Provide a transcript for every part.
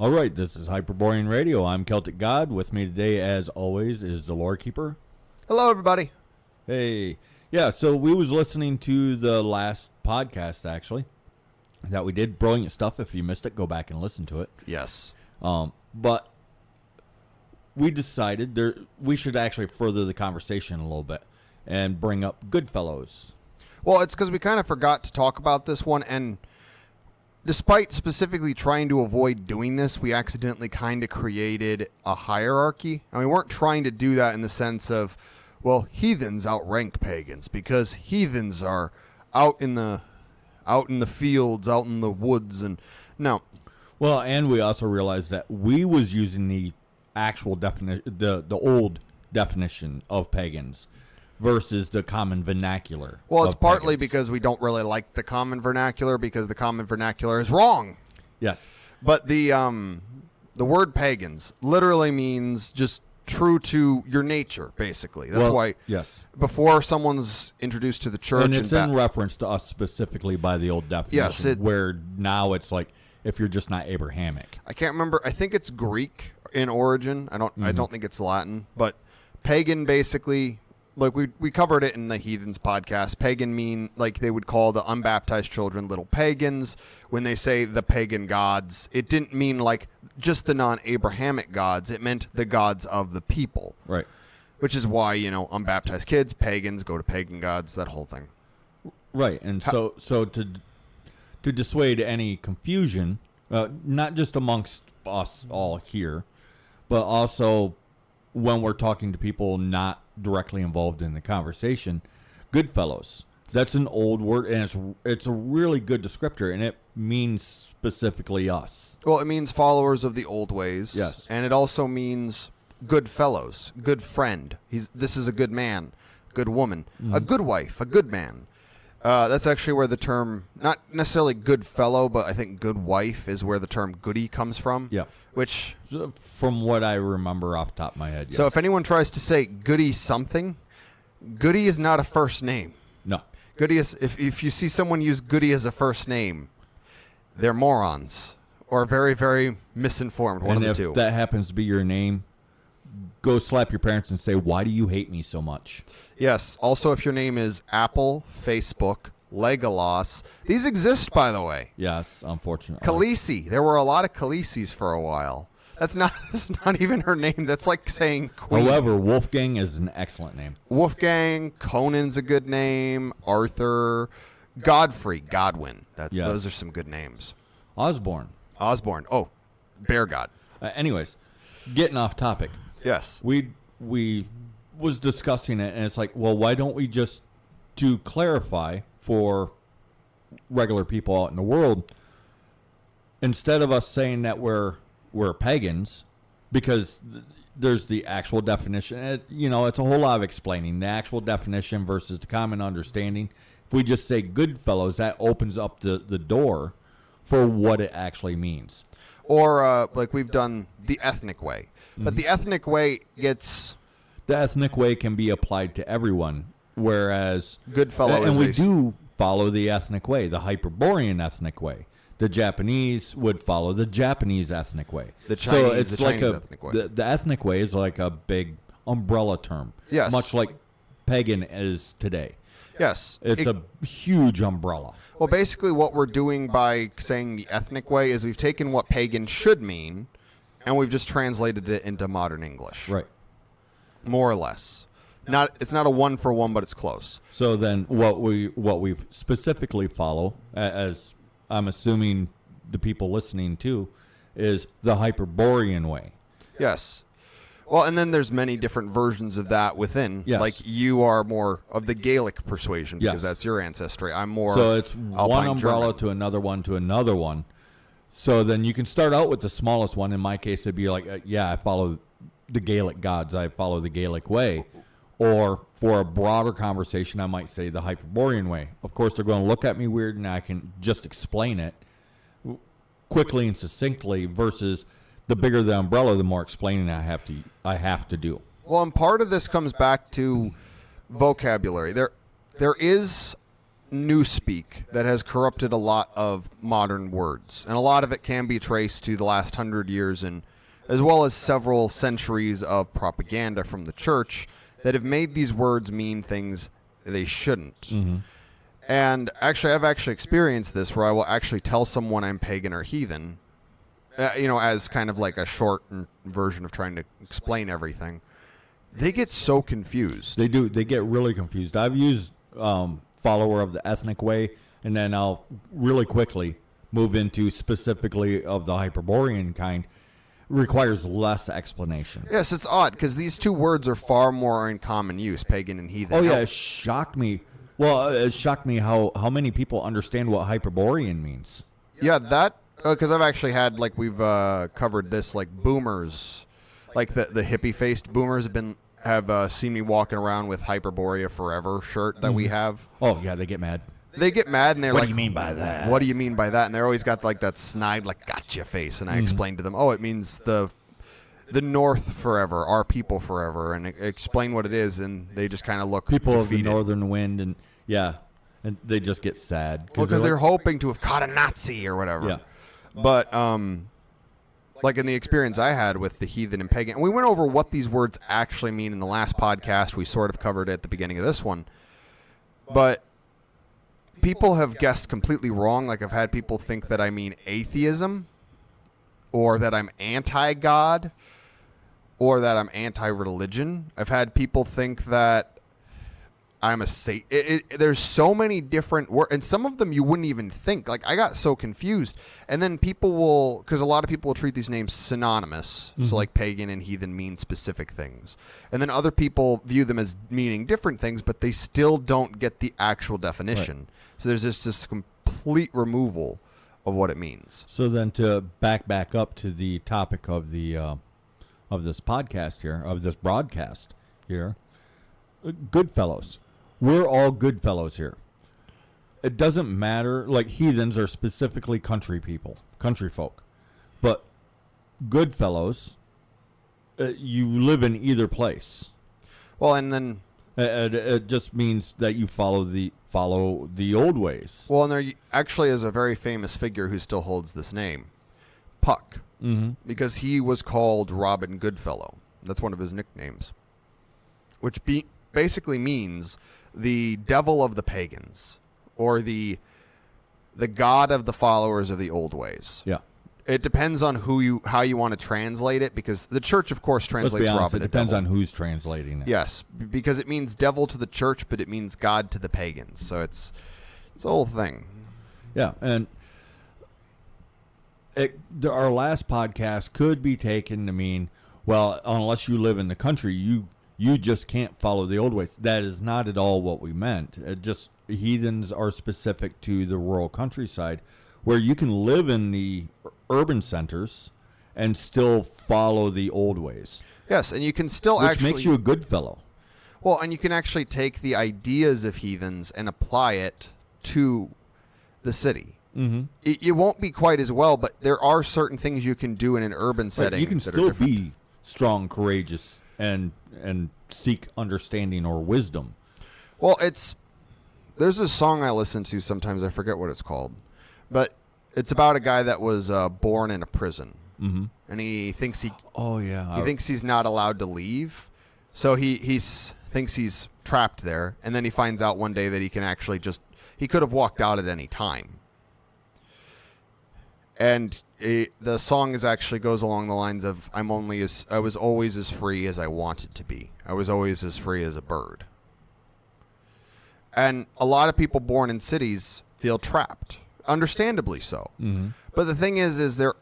All right, this is Hyperborean Radio. I'm Celtic God. With me today, as always, is the Lore Keeper. Hello, everybody. Hey. Yeah, so we was listening to the last podcast, actually, that we did. Brilliant stuff. If you missed it, go back and listen to it. Yes. But we decided we should actually further the conversation a little bit and bring up Goodfellows. Well, it's because we kind of forgot to talk about this one, and despite specifically trying to avoid doing this, we accidentally kind of created a hierarchy. And we weren't trying to do that in the sense of, well, heathens outrank pagans because heathens are out in the fields, out in the woods, and no. Well, and we also realized that we was using the actual definition, the old definition of pagans versus the common vernacular. Well, it's partly because we don't really like the common vernacular because the common vernacular is wrong. Yes. But the word pagans literally means just true to your nature, basically. That's why. Yes. Before someone's introduced to the church, and it's in reference to us specifically by the old definition. Yes. Where now it's like if you're just not Abrahamic. I can't remember. I think it's Greek in origin. I don't think it's Latin. But pagan basically. Look, we covered it in the Heathens podcast. Pagan mean like they would call the unbaptized children little pagans. When they say the pagan gods, it didn't mean like just the non-Abrahamic gods. It meant the gods of the people. Right. Which is why, unbaptized kids, pagans, go to pagan gods, that whole thing. Right. And so to dissuade any confusion, not just amongst us all here, but also when we're talking to people not directly involved in the conversation, Goodfellows. That's an old word, and it's a really good descriptor, and it means specifically us. Well, it means followers of the old ways. Yes. And it also means good fellows, good friend. This is a good man, good woman, a good wife, a good man. That's actually where the term, not necessarily good fellow, but I think good wife is where the term goody comes from. Yeah. Which, from what I remember off the top of my head, yes. So if anyone tries to say goody something, goody is not a first name. No. Goody is, if you see someone use goody as a first name, they're morons or very, very misinformed, one of the two. And if that happens to be your name, go slap your parents and say, why do you hate me so much? Yes. Also, if your name is Apple, Facebook, Legolas. These exist, by the way. Yes, unfortunately. Khaleesi. There were a lot of Khaleesi's for a while. That's not even her name. That's like saying queen. However, Wolfgang is an excellent name. Wolfgang, Conan's a good name. Arthur, Godfrey, Godwin. Those are some good names. Osborne. Oh, bear god. Anyways, getting off topic. Yes. We was discussing it, and it's like, well, why don't we just, to clarify for regular people out in the world, instead of us saying that we're pagans, because there's the actual definition. It's a whole lot of explaining the actual definition versus the common understanding. If we just say Goodfellows, that opens up the door for what it actually means. Or like we've done the ethnic way. But the ethnic way gets... The ethnic way can be applied to everyone, whereas... Goodfellow and we do follow the ethnic way, the Hyperborean ethnic way. The Japanese would follow the Japanese ethnic way. The Chinese ethnic way. The ethnic way is like a big umbrella term. Yes. Much like pagan is today. Yes. It's a huge umbrella. Well, basically what we're doing by saying the ethnic way is we've taken what pagan should mean, and we've just translated it into modern English. Right. More or less. It's not a one-for-one, but it's close. So then what we specifically follow, as I'm assuming the people listening to, is the Hyperborean way. Yes. Well, and then there's many different versions of that within. Yes. Like you are more of the Gaelic persuasion because yes. that's your ancestry. I'm more So it's Alpine one umbrella German. to another one to another one. So then you can start out with the smallest one. In my case, it'd be like, I follow the Gaelic gods. I follow the Gaelic way. Or for a broader conversation, I might say the Hyperborean way. Of course, they're going to look at me weird, and I can just explain it quickly and succinctly versus the bigger the umbrella, the more explaining I have to do. Well, and part of this comes back to vocabulary. There is newspeak that has corrupted a lot of modern words, and a lot of it can be traced to the last 100 years, and as well as several centuries of propaganda from the church that have made these words mean things they shouldn't. Mm-hmm. And actually, I've actually experienced this where I will actually tell someone I'm pagan or heathen, as kind of like a short version of trying to explain everything. They get so confused. They do. They get really confused. I've used follower of the ethnic way, and then I'll really quickly move into specifically of the Hyperborean kind. Requires less explanation. Yes, it's odd because these two words are far more in common use, pagan and heathen. Oh yeah, it shocked me. Well, it shocked me how many people understand what Hyperborean means. Yeah, that because I've actually had we've covered this boomers, like the hippie faced boomers have seen me walking around with Hyperborea Forever shirt that we have. Oh yeah, they get mad. They get mad and they're What like, do you mean by that? What do you mean by that? And they're always got that snide gotcha face. And I explained to them, it means the North forever, our people forever, and explain what it is, and they just kind of look People defeated. of the northern wind, and and they just get sad because they're hoping to have caught a Nazi or whatever. Yeah. But in the experience I had with the heathen and pagan, and we went over what these words actually mean in the last podcast. We sort of covered it at the beginning of this one, but people have guessed completely wrong. I've had people think that I mean atheism, or that I'm anti-God, or that I'm anti-religion. I've had people think that I'm a Satan. There's so many different words, and some of them you wouldn't even think. I got so confused. And then people will, because a lot of people will treat these names synonymous. Mm-hmm. So pagan and heathen mean specific things. And then other people view them as meaning different things, but they still don't get the actual definition. Right. So there's just this complete removal of what it means. So then to back up to the topic of the of this podcast here, of this broadcast here, Goodfellows. We're all Goodfellows here. It doesn't matter. Heathens are specifically country people, country folk. But Goodfellows, you live in either place. Well, and then it just means that you follow the old ways. Well, and there actually is a very famous figure who still holds this name, Puck, because he was called Robin Goodfellow. That's one of his nicknames, which basically means the devil of the pagans, or the god of the followers of the old ways. Yeah. It depends on how you want to translate it, because the church, of course, translates Let's be honest, Robin. It depends on who's translating it. Yes, because it means devil to the church, but it means God to the pagans. So it's a whole thing. Yeah, and our last podcast could be taken to mean, well, unless you live in the country, you just can't follow the old ways. That is not at all what we meant. Heathens are specific to the rural countryside, where you can live in the urban centers and still follow the old ways. Yes, and you can still which makes you a good fellow. Well, and you can actually take the ideas of heathens and apply it to the city. Mm-hmm. It won't be quite as well, but there are certain things you can do in an urban setting. You can still be strong, courageous, and seek understanding or wisdom. Well, there's a song I listen to sometimes. I forget what it's called, but it's about a guy that was born in a prison, and he thinks he thinks he's not allowed to leave, so he thinks he's trapped there, and then he finds out one day that he can actually he could have walked out at any time. And the song actually goes along the lines of, I was always as free as I wanted to be. I was always as free as a bird. And a lot of people born in cities feel trapped, understandably so. Mm-hmm. But the thing is they're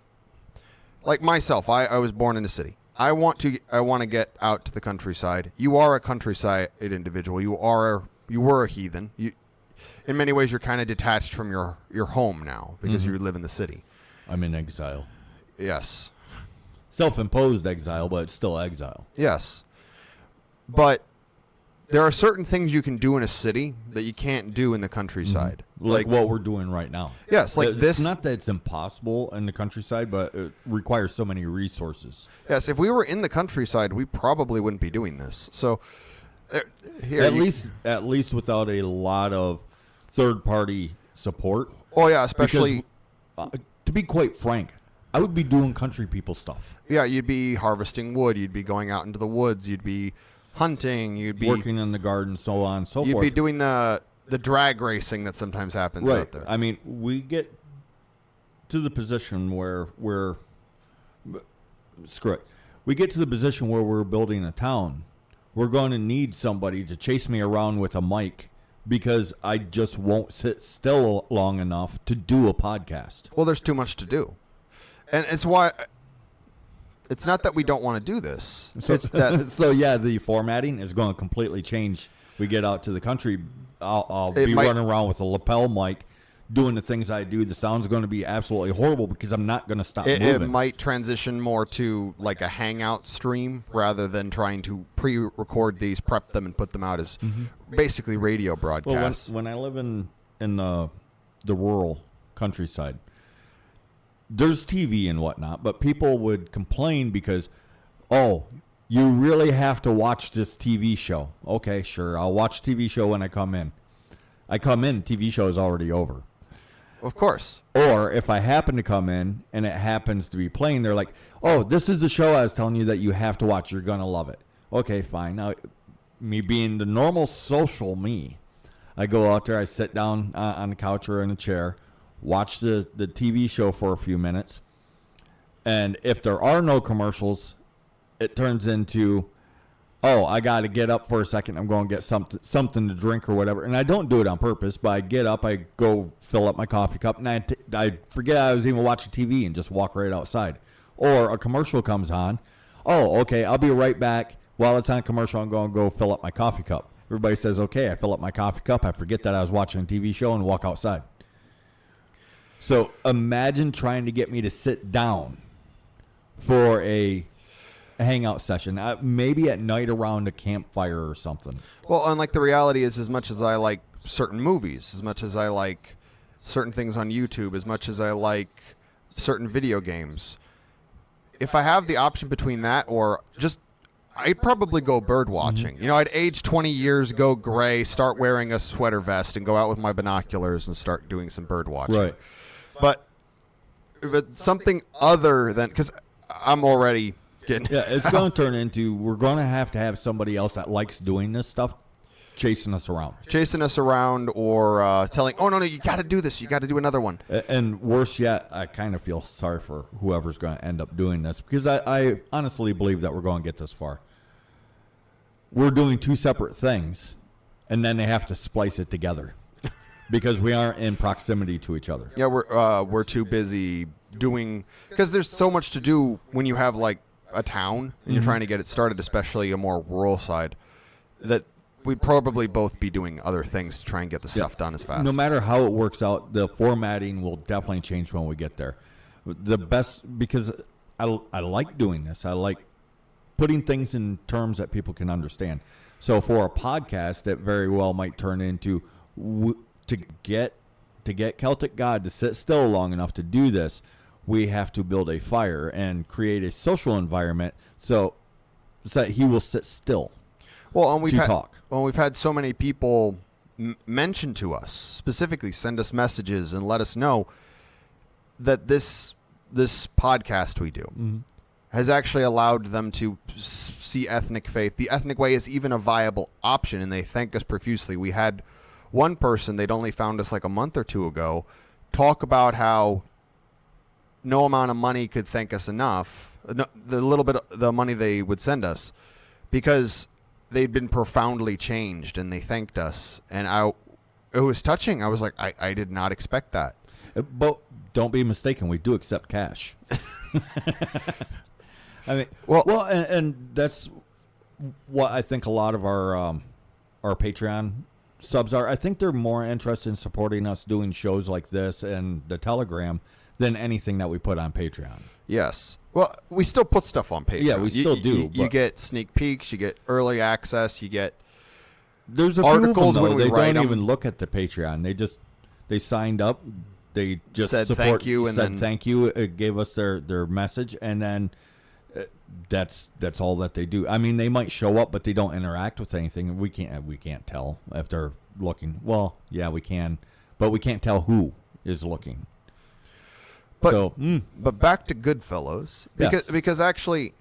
like myself. I was born in a city. I want to get out to the countryside. You are a countryside individual. You were a heathen. In many ways, you're kind of detached from your home now because you live in the city. I'm in exile. Yes. Self-imposed exile, but it's still exile. Yes. But there are certain things you can do in a city that you can't do in the countryside. Mm-hmm. Like what we're doing right now. Yes, it's not that it's impossible in the countryside, but it requires so many resources. Yes, if we were in the countryside, we probably wouldn't be doing this. So at least without a lot of third-party support. Oh yeah, especially Because, to be quite frank, I would be doing country people stuff. yeah, you'd be harvesting wood, you'd be going out into the woods, you'd be hunting, you'd be Working in the garden, so on and so you'd forth. be doing the drag racing that sometimes happens right. out there. I mean, we get to the position where screw it. We get to the position where we're building a town. We're going to need somebody to chase me around with a mic because I just won't sit still long enough to do a podcast. Well, there's too much to do. And it's why it's not that we don't want to do this. So, It's that so yeah, the formatting is going to completely change. We get out to the country, I'll It be might- running around with a lapel mic, doing the things I do. The sound's going to be absolutely horrible because I'm not going to stop it moving. might transition more to like a hangout stream rather than trying to pre-record these, prep them, and put them out as basically radio Well, broadcasts. when I live in the rural countryside, there's TV and whatnot, but people would complain because, oh, you really have to watch this TV show. Okay, sure, I'll watch TV show when I come in. I come in, TV show is already over. Of course. Or if I happen to come in and it happens to be playing, they're like, oh, this is the show I was telling you that you have to watch. You're going to love it. Okay, fine. Now, me being the normal social me, I go out there, I sit down on the couch or in a chair, watch the TV show for a few minutes. And if there are no commercials, it turns into, oh, I got to get up for a second. I'm going to get something to drink or whatever. And I don't do it on purpose, but I get up, I go fill up my coffee cup, and I forget I was even watching TV and just walk right outside. Or a commercial comes on. Oh, okay, I'll be right back. While it's on commercial, I'm going to go fill up my coffee cup. Everybody says, okay, I fill up my coffee cup. I forget that I was watching a TV show and walk outside. So imagine trying to get me to sit down for a hangout session, maybe at night around a campfire or something. Well, and like the reality is, as much as I like certain movies, as much as I like certain things on YouTube, as much as I like certain video games, if I have the option between that or just, I'd probably go bird watching. You know, I'd age 20 years, go gray, start wearing a sweater vest, and go out with my binoculars and start doing some bird watching. Right. But if it's something other than, because I'm already getting... Yeah, it's going to turn into, we're going to have somebody else that likes doing this stuff chasing us around. chasing us around or telling, oh, no, you got to do this. You got to do another one. And worse yet, I kind of feel sorry for whoever's going to end up doing this because I honestly believe that we're going to get this far. We're doing two separate things, and then they have to splice it together because we aren't in proximity to each other. Yeah, we're too busy doing, because there's so much to do when you have like a town and you're trying to get it started, especially a more rural side, that we'd probably both be doing other things to try and get the stuff done as fast. No matter how it works out, the formatting will definitely change when we get there. The best, because I like doing this. I like putting things in terms that people can understand. So for a podcast, it very well might turn into to get Celtic God to sit still long enough to do this, we have to build a fire and create a social environment so that he will sit still. Well, and we've had so many people mention to us, specifically send us messages and let us know that this podcast we do has actually allowed them to see ethnic faith. The ethnic way is even a viable option, and they thank us profusely. We had one person, they'd only found us like a month or two ago, talk about how no amount of money could thank us enough, the little bit of the money they would send us, because they'd been profoundly changed, and they thanked us. And it was touching. I was like, I did not expect that. But don't be mistaken, we do accept cash. I mean, well, and that's what I think a lot of our Patreon subs are. I think they're more interested in supporting us doing shows like this and the Telegram than anything that we put on Patreon. Yes. Well, we still put stuff on Patreon. Yeah, we still do. You get sneak peeks. You get early access. You get there's a articles few of them, when we they write don't them. even look at the Patreon. They signed up. They just said support, thank you and said then thank you. It gave us their message, and then That's all that they do. I mean, they might show up, but they don't interact with anything. We can't tell if they're looking. Well, yeah, we can, but we can't tell who is looking. But back to Goodfellows, Yes. because actually,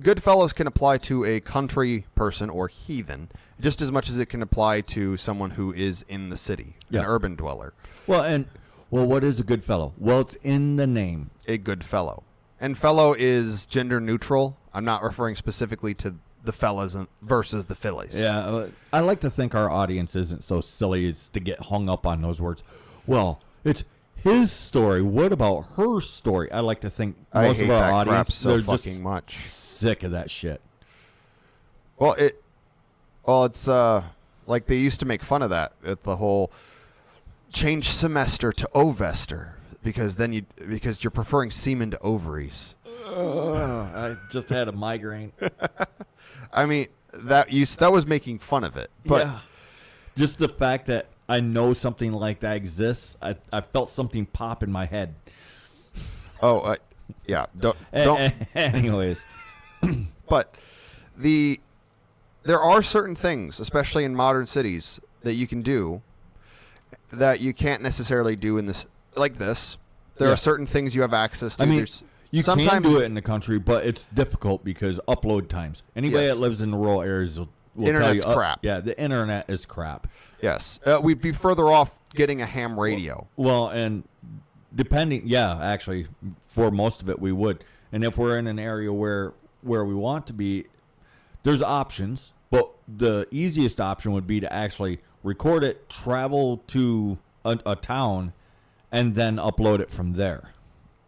Goodfellows can apply to a country person or heathen just as much as it can apply to someone who is in the city, Yeah. an urban dweller. Well, what is a good fellow? Well, it's in the name. A good fellow. And fellow is gender neutral. I'm not referring specifically to the fellas versus the fillies. Yeah, I like to think our audience isn't so silly as to get hung up on those words. Well, it's his story. What about her story? I like to think I most hate of our that audience crap so they're fucking just much. sick of that shit. Well, it's like they used to make fun of that at the whole change semester to ovester because you're preferring semen to ovaries. I just had a migraine. I mean that was making fun of it, but yeah. Just the fact that I know something like that exists, I felt something pop in my head. Yeah, don't. Anyways, But there are certain things, especially in modern cities, that you can do that you can't necessarily do in this. Like this, there Yeah. are certain things you have access to. I mean, There's, you sometimes can do it in the country, but it's difficult because upload times. Anybody Yes. that lives in the rural areas will tell Internet's you, crap. Yeah, the internet is crap. Yes, we'd be further off getting a ham radio. Well, and actually, for most of it, we would. And if we're in an area where we want to be, there's options. But the easiest option would be to actually record it, travel to a town, and then upload it from there.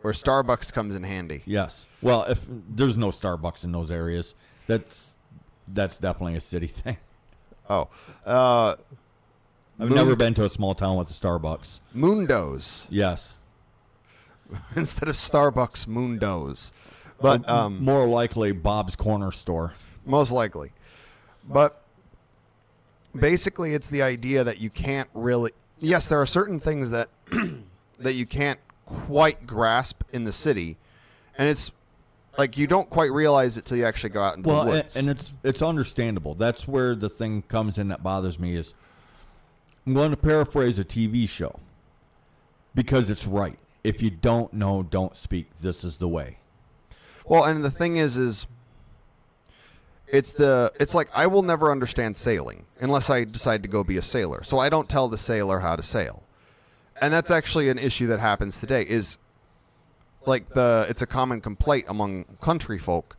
Where Starbucks comes in handy. Yes. Well, if there's no Starbucks in those areas, that's definitely a city thing. Oh, I've never been to a small town with a Starbucks. Mundos Yes. instead of Starbucks. Mundos, but More likely Bob's Corner Store. most likely. But basically, it's the idea that you can't really. Yes, there are certain things that that you can't quite grasp in the city, and it's like you don't quite realize it till you actually go out into the woods. And it's understandable. That's where the thing comes in that bothers me is I'm going to paraphrase a TV show because it's right. If you don't know, don't speak. This is the way. Well, and the thing is it's like I will never understand sailing unless I decide to go be a sailor. So I don't tell the sailor how to sail. And that's actually an issue that happens today is like it's a common complaint among country folk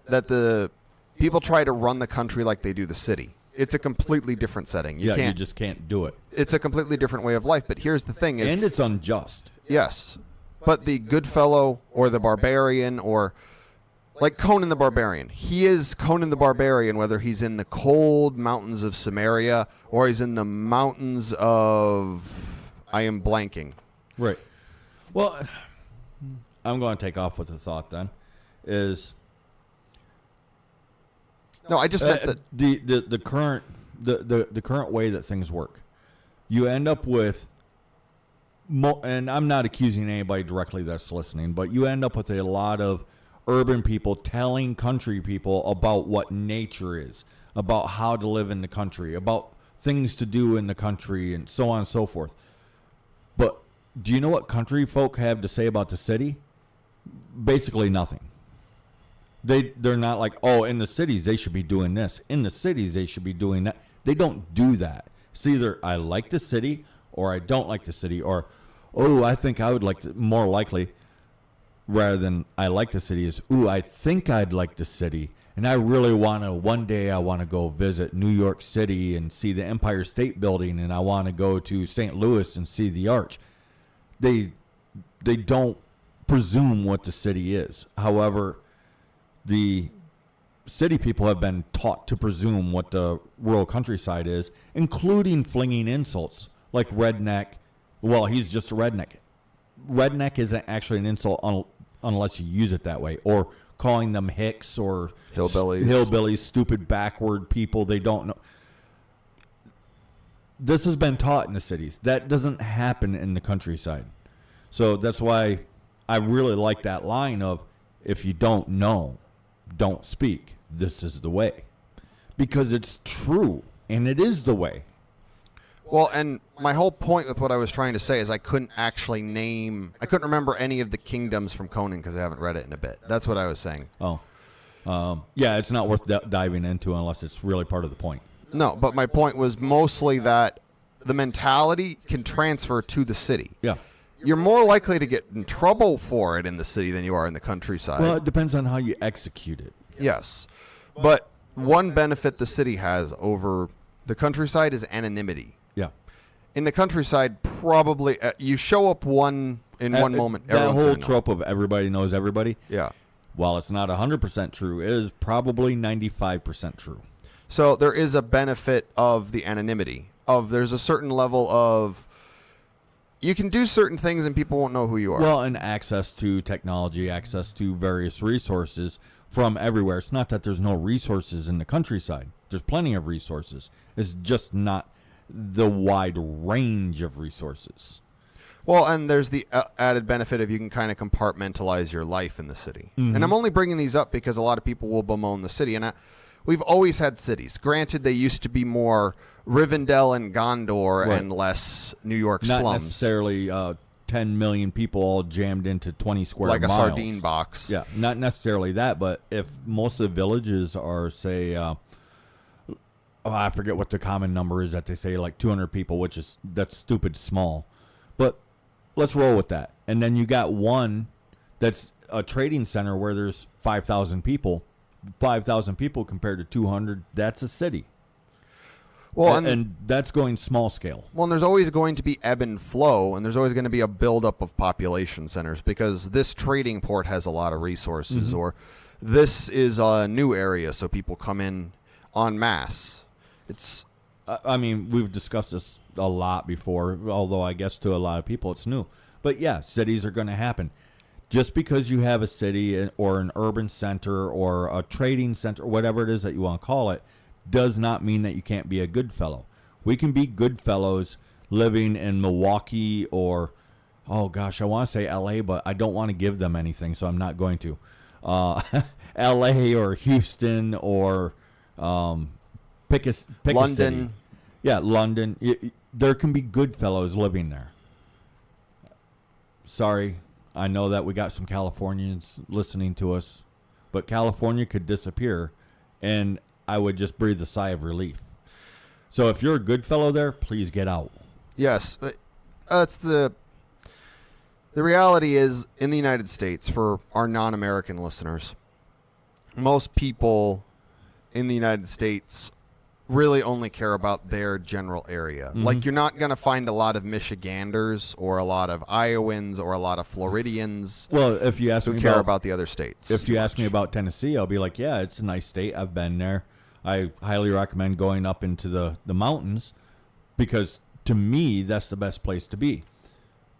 that the people try to run the country like they do the city. It's a completely different setting. You just can't do it. It's a completely different way of life, but here's the thing is And it's unjust. yes. But the Goodfellow or the Barbarian or like Conan the Barbarian. He is Conan the Barbarian whether he's in the cold mountains of Samaria or he's in the mountains of I am blanking. Right. Well, I'm going to take off with a thought then. No, I just meant that The current way that things work, you end up with, and I'm not accusing anybody directly that's listening, but you end up with a lot of urban people telling country people about what nature is, about how to live in the country, about things to do in the country, and so on and so forth. But do you know what country folk have to say about the city? Basically nothing. They're not like, oh, in the cities they should be doing this. In the cities they should be doing that. They don't do that. It's either I like the city or I don't like the city, or oh, I think I would like to. More likely, rather than I like the city, is ooh, I think I'd like the city, and I really want to. One day I want to go visit New York City and see the Empire State Building, and I want to go to St. Louis and see the Arch. They don't presume what the city is. However, the city people have been taught to presume what the rural countryside is, including flinging insults like redneck. Well, he's just a redneck. Redneck isn't actually an insult unless you use it that way, or calling them hicks or hillbillies, stupid backward people. They don't know. This has been taught in the cities. That doesn't happen in the countryside. So that's why I really like that line of, if you don't know, don't speak. This is the way. Because it's true, and it is the way. Well, and my whole point with what I was trying to say is I couldn't remember any of the kingdoms from Conan because I haven't read it in a bit. That's what I was saying. Oh. Yeah, it's not worth diving into unless it's really part of the point. No, but my point was mostly that the mentality can transfer to the city. Yeah. You're more likely to get in trouble for it in the city than you are in the countryside. Well, it depends on how you execute it. Yes. But one benefit the city has over the countryside is anonymity. Yeah. In the countryside, probably you show up one moment. That Everyone's whole gonna know. trope of everybody knows everybody, Yeah. while it's not 100% true, is probably 95% true. So there is a benefit of the anonymity. There's a certain level of you can do certain things and people won't know who you are. Well, and access to technology, access to various resources from everywhere. It's not that there's no resources in the countryside. There's plenty of resources. It's just not the wide range of resources. Well, and there's the added benefit of you can kind of compartmentalize your life in the city. Mm-hmm. And I'm only bringing these up because a lot of people will bemoan the city. And we've always had cities. Granted, they used to be more Rivendell and Gondor Right. and less New York Not slums. necessarily 10 million people all jammed into 20 square like miles. a sardine box. Yeah, not necessarily that, but if most of the villages are, say, I forget what the common number is that they say, like 200 people, that's stupid small. But let's roll with that. And then you got one that's a trading center where there's 5,000 people. 5,000 people compared to 200, that's a city. Well, And that's going small scale. Well, and there's always going to be ebb and flow, and there's always going to be a buildup of population centers because this trading port has a lot of resources, or this is a new area, so people come in en masse. I mean, we've discussed this a lot before, although I guess to a lot of people it's new. But yeah, cities are going to happen. Just because you have a city or an urban center or a trading center, whatever it is that you want to call it, does not mean that you can't be a Goodfellow. We can be Goodfellows living in Milwaukee or, oh gosh, I want to say LA, but I don't want to give them anything, so I'm not going to. LA or Houston or pick a London. city. Yeah, London. There can be Goodfellows living there. Sorry, I know that we got some Californians listening to us, but California could disappear, and I would just breathe a sigh of relief. So if you're a Goodfellow there, please get out. Yes. It's the reality is, in the United States, for our non-American listeners, most people in the United States really only care about their general area. Mm-hmm. Like, you're not going to find a lot of Michiganders or a lot of Iowans or a lot of Floridians Well, if you ask who me care about the other states. if you too ask me much. about Tennessee, I'll be like, yeah, it's a nice state. I've been there. I highly recommend going up into the mountains because to me, that's the best place to be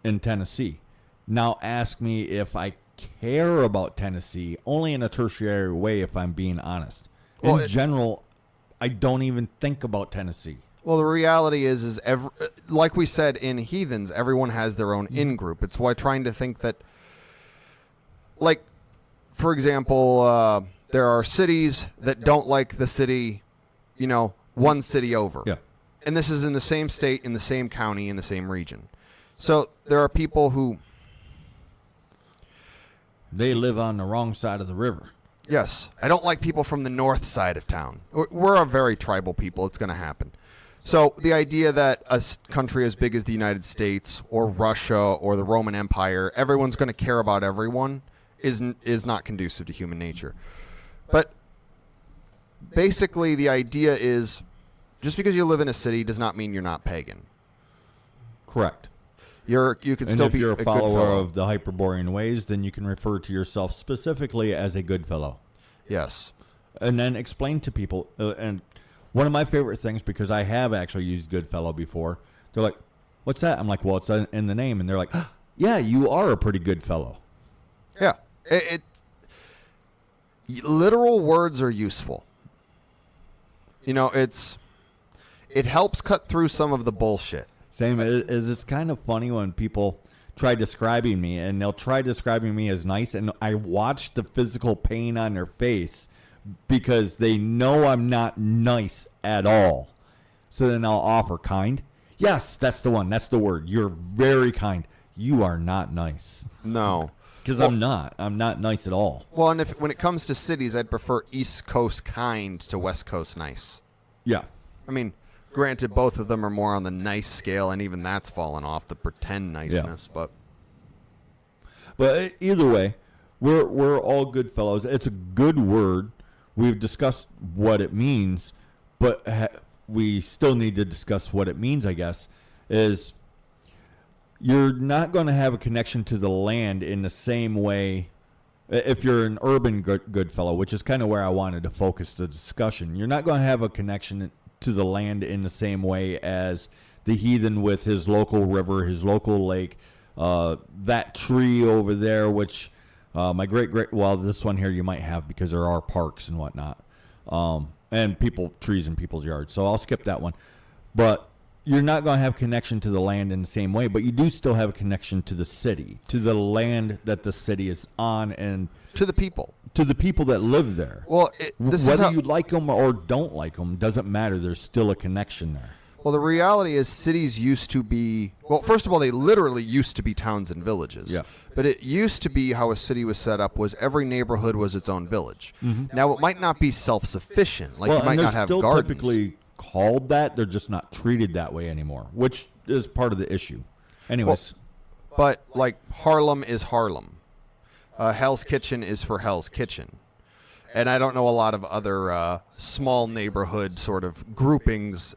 in Tennessee. Now ask me if I care about Tennessee only in a tertiary way, if I'm being honest. Well, In general, I don't even think about Tennessee. Well, the reality is like we said in Heathens, everyone has their own in-group. It's why trying to think that, like, for example, there are cities that don't like the city, one city over. Yeah. And this is in the same state, in the same county, in the same region. So there are people who... They live on the wrong side of the river. Yes. I don't like people from the north side of town. We're a very tribal people. It's going to happen. So the idea that a country as big as the United States or Russia or the Roman Empire, everyone's going to care about everyone is not conducive to human nature. But basically the idea is just because you live in a city does not mean you're not pagan. Correct. You could And still if be you're a good follower fellow. of the Hyperborean ways, then you can refer to yourself specifically as a Goodfellow. Yes. And then explain to people. And one of my favorite things, because I have actually used Goodfellow before, they're like, what's that? I'm like, well, it's in the name. And they're like, yeah, you are a pretty good fellow. Yeah. Literal words are useful. It helps cut through some of the bullshit. Same as it's kind of funny when people try describing me, and they'll try describing me as nice, and I watch the physical pain on their face because they know I'm not nice at all. So then I'll offer kind. Yes, that's the one. That's the word. You're very kind. You are not nice. No. Because I'm not. I'm not nice at all. Well, and when it comes to cities, I'd prefer East Coast kind to West Coast nice. Yeah. I mean, granted, both of them are more on the nice scale, and even that's fallen off the pretend niceness. But either way, we're all good fellows. It's a good word. We've discussed what it means, but we still need to discuss what it means, I guess, is you're not going to have a connection to the land in the same way if you're an urban good fellow, which is kind of where I wanted to focus the discussion. You're not going to have a connection to the land in the same way as the heathen with his local river, his local lake, that tree over there, which my well, this one here you might have because there are parks and whatnot, and trees in people's yards. So I'll skip that one. But you're not going to have connection to the land in the same way, but you do still have a connection to the city, to the land that the city is on, and to the people that live there. Well, whether you like them or don't like them doesn't matter. There's still a connection there. Well, the reality is cities used to be, well, first of all, they literally used to be towns and villages. Yeah. But it used to be how a city was set up was every neighborhood was its own village. Mm-hmm. Now, it might not be self-sufficient. Like, well, you might not have still gardens. Typically called that. They're just not treated that way anymore, which is part of the issue. Anyways. Well, but, like, Harlem is Harlem. Hell's Kitchen is for Hell's Kitchen. And I don't know a lot of other small neighborhood sort of groupings.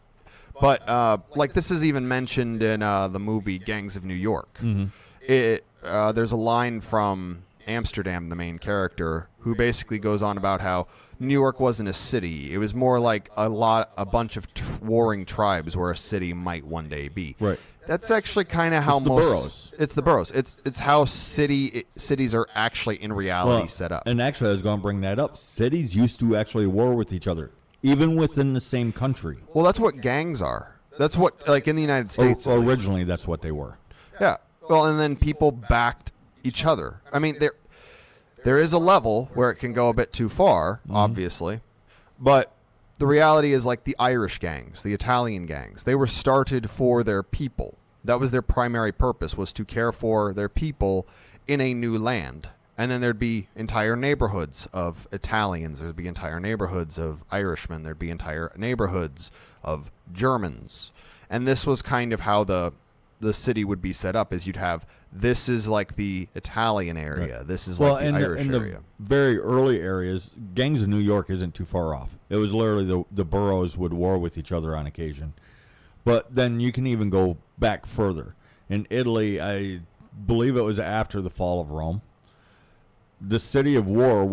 But, like, this is even mentioned in the movie Gangs of New York. Mm-hmm. There's a line from Amsterdam, the main character, who basically goes on about how New York wasn't a city. It was more like a bunch of warring tribes where a city might one day be. Right. That's actually kind of how it's the boroughs. It's the boroughs. It's how cities are actually in reality set up. And actually, I was going to bring that up. Cities used to actually war with each other, even within the same country. Well, that's what gangs are. That's what, like, in the United States. Originally, that's what they were. Yeah. Well, and then people backed each other. I mean, there is a level where it can go a bit too far, obviously. But the reality is, like, the Irish gangs, the Italian gangs, they were started for their people. That was their primary purpose, was to care for their people in a new land. And then there'd be entire neighborhoods of Italians. There'd be entire neighborhoods of Irishmen. There'd be entire neighborhoods of Germans. And this was kind of how the city would be set up, is you'd have, this is like the Italian area. Right. This is like the Irish area. The very early areas, Gangs of New York isn't too far off. It was literally the boroughs would war with each other on occasion. But then you can even go back further. In Italy, I believe it was after the fall of Rome. The city of Rome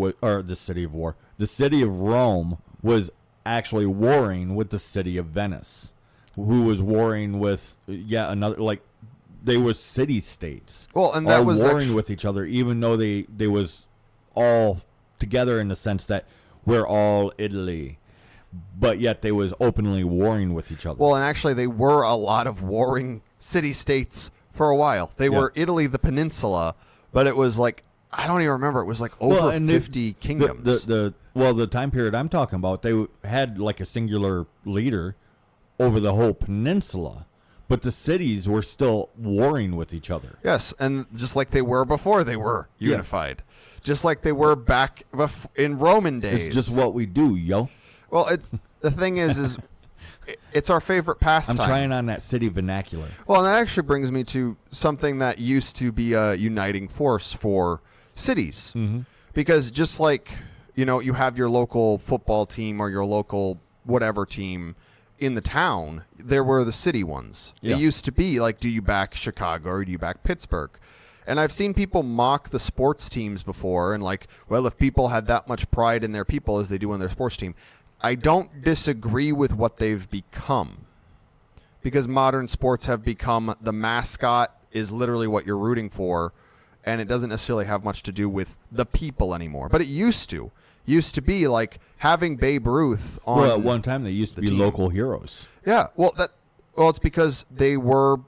was actually warring with the city of Venice, who was warring with another, like, they were city states. Well, and that was warring with each other, even though they was all together in the sense that we're all Italy, but yet they was openly warring with each other. Well, and actually they were a lot of warring city states for a while. They were Italy, the peninsula, but it was like, I don't even remember. It was like over 50 kingdoms. The time period I'm talking about, they had like a singular leader over the whole peninsula, but the cities were still warring with each other. Yes, and just like they were before they were unified. Just like they were back in Roman days. It's just what we do, yo. Well, the thing is it's our favorite pastime. I'm trying on that city vernacular. Well, and that actually brings me to something that used to be a uniting force for cities. Mm-hmm. Because just like, you have your local football team or your local whatever team in the town, there were the city ones. Yeah. It used to be like, do you back Chicago or do you back Pittsburgh? And I've seen people mock the sports teams before and like, well, if people had that much pride in their people as they do in their sports team. I don't disagree with what they've become, because modern sports have become, the mascot is literally what you're rooting for, and it doesn't necessarily have much to do with the people anymore. But it used to be like having Babe Ruth on. Well, at one time they used to be team. Local heroes. Yeah, well, it's because they were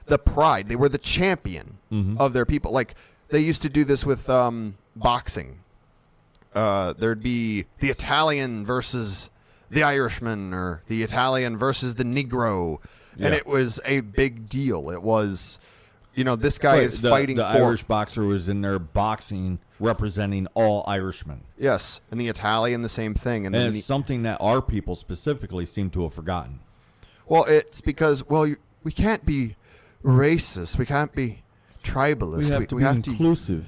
the pride. They were the champion of their people. Like, they used to do this with boxing. There'd be the Italian versus the Irishman, or the Italian versus the Negro. And it was a big deal. It was, this guy is fighting the for... Irish boxer was in there boxing, representing all Irishmen. Yes, and the Italian, the same thing. And it's something that our people specifically seem to have forgotten. Well, it's because, we can't be racist. We can't be tribalist. We have to be inclusive.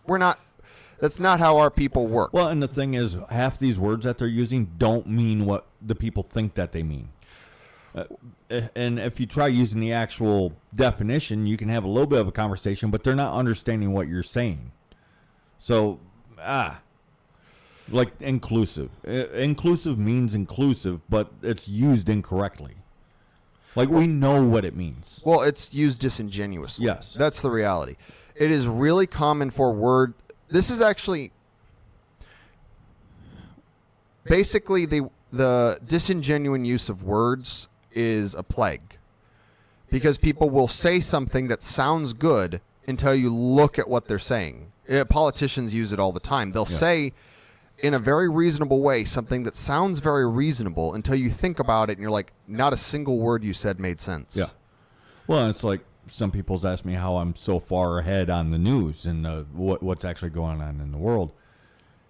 We're not... That's not how our people work. Well, and the thing is, half these words that they're using don't mean what the people think that they mean. And if you try using the actual definition, you can have a little bit of a conversation, but they're not understanding what you're saying. So, like inclusive. Inclusive means inclusive, but it's used incorrectly. Like, we know what it means. Well, it's used disingenuously. Yes. That's the reality. It is really common for word... This is actually... Basically, the disingenuine use of words is a plague. Because people will say something that sounds good until you look at what they're saying. Politicians use it all the time. They'll say, in a very reasonable way, something that sounds very reasonable until you think about it and you're like, not a single word you said made sense. Yeah. Well, it's like some people's ask me how I'm so far ahead on the news and what's actually going on in the world.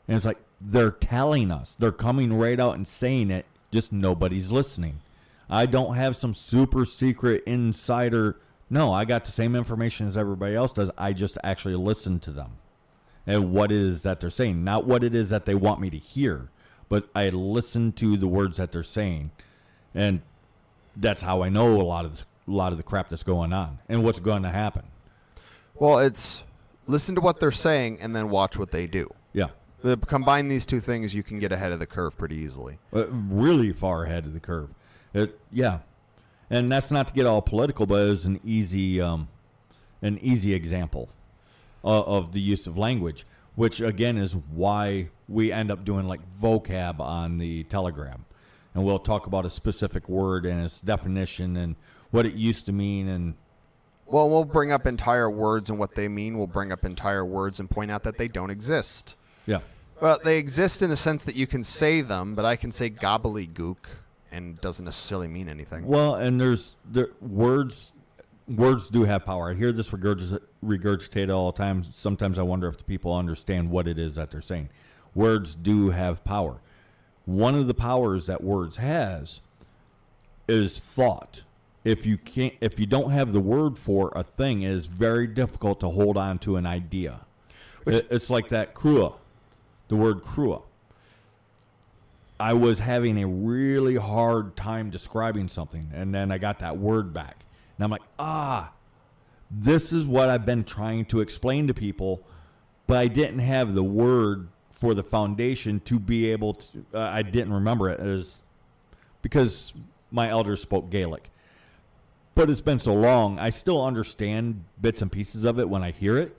And it's like, they're telling us. They're coming right out and saying it, just nobody's listening. I don't have some super secret insider. No, I got the same information as everybody else does. I just actually listen to them and what it is that they're saying. Not what it is that they want me to hear, but I listen to the words that they're saying. And that's how I know a lot of the crap that's going on and what's going to happen. Well, it's listen to what they're saying and then watch what they do. Yeah. Combine these two things, you can get ahead of the curve pretty easily. Really far ahead of the curve. Yeah. And that's not to get all political, but it was an easy example of the use of language, which, again, is why we end up doing like vocab on the Telegram. And we'll talk about a specific word and its definition and what it used to mean. And well, we'll bring up entire words and what they mean. We'll bring up entire words and point out that they don't exist. Yeah. Well, they exist in the sense that you can say them, but I can say gobbledygook and doesn't necessarily mean anything. Well, and words do have power. I hear this regurgitated all the time. Sometimes I wonder if the people understand what it is that they're saying. Words do have power. One of the powers that words has is thought. If you don't have the word for a thing, it is very difficult to hold on to an idea. It's like that crua, the word crua. I was having a really hard time describing something, and then I got that word back. And I'm like, this is what I've been trying to explain to people, but I didn't have the word for the foundation to be able to, I didn't remember it as because my elders spoke Gaelic. But it's been so long, I still understand bits and pieces of it when I hear it,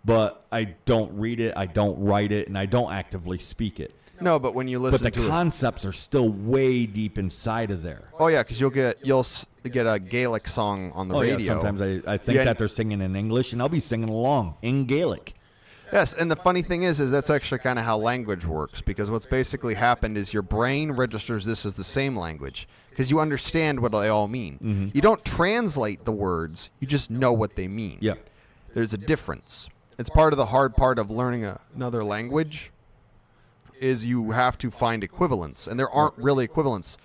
but I don't read it, I don't write it, and I don't actively speak it. No, but when you listen to it. But the concepts are still way deep inside of there. Oh, yeah, because you'll get a Gaelic song on the radio. Yeah, sometimes I think that they're singing in English, and I'll be singing along in Gaelic. Yes, and the funny thing is that's actually kind of how language works, because what's basically happened is your brain registers this as the same language, because you understand what they all mean. Mm-hmm. You don't translate the words, you just know what they mean. Yeah. There's a difference. It's part of the hard part of learning another language is you have to find equivalents, and there aren't really equivalents.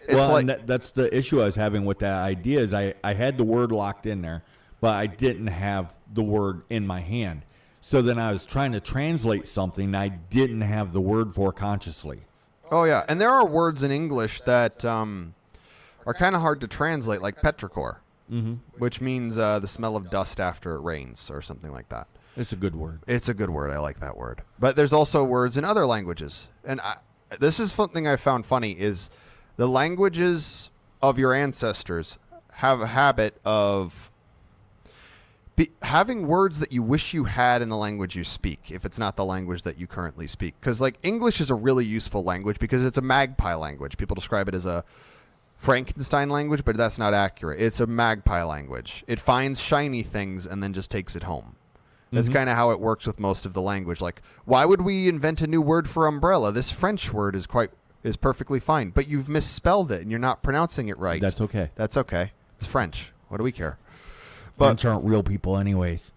It's and that's the issue I was having with that idea is I had the word locked in there, but I didn't have the word in my hand. So then I was trying to translate something I didn't have the word for consciously. Oh, yeah. And there are words in English that are kind of hard to translate, like petrichor, which means the smell of dust after it rains or something like that. It's a good word. It's a good word. I like that word. But there's also words in other languages. And this is something I found funny is the languages of your ancestors have a habit of having words that you wish you had in the language you speak, if it's not the language that you currently speak. Because like English is a really useful language because it's a magpie language. People describe it as Frankenstein language, but that's not accurate. It's a magpie language. It finds shiny things and then just takes it home. That's kind of how it works with most of the language. Like, why would we invent a new word for umbrella? This French word is perfectly fine, but you've misspelled it and you're not pronouncing it right. That's okay. That's okay. It's French. What do we care? French aren't real people anyways.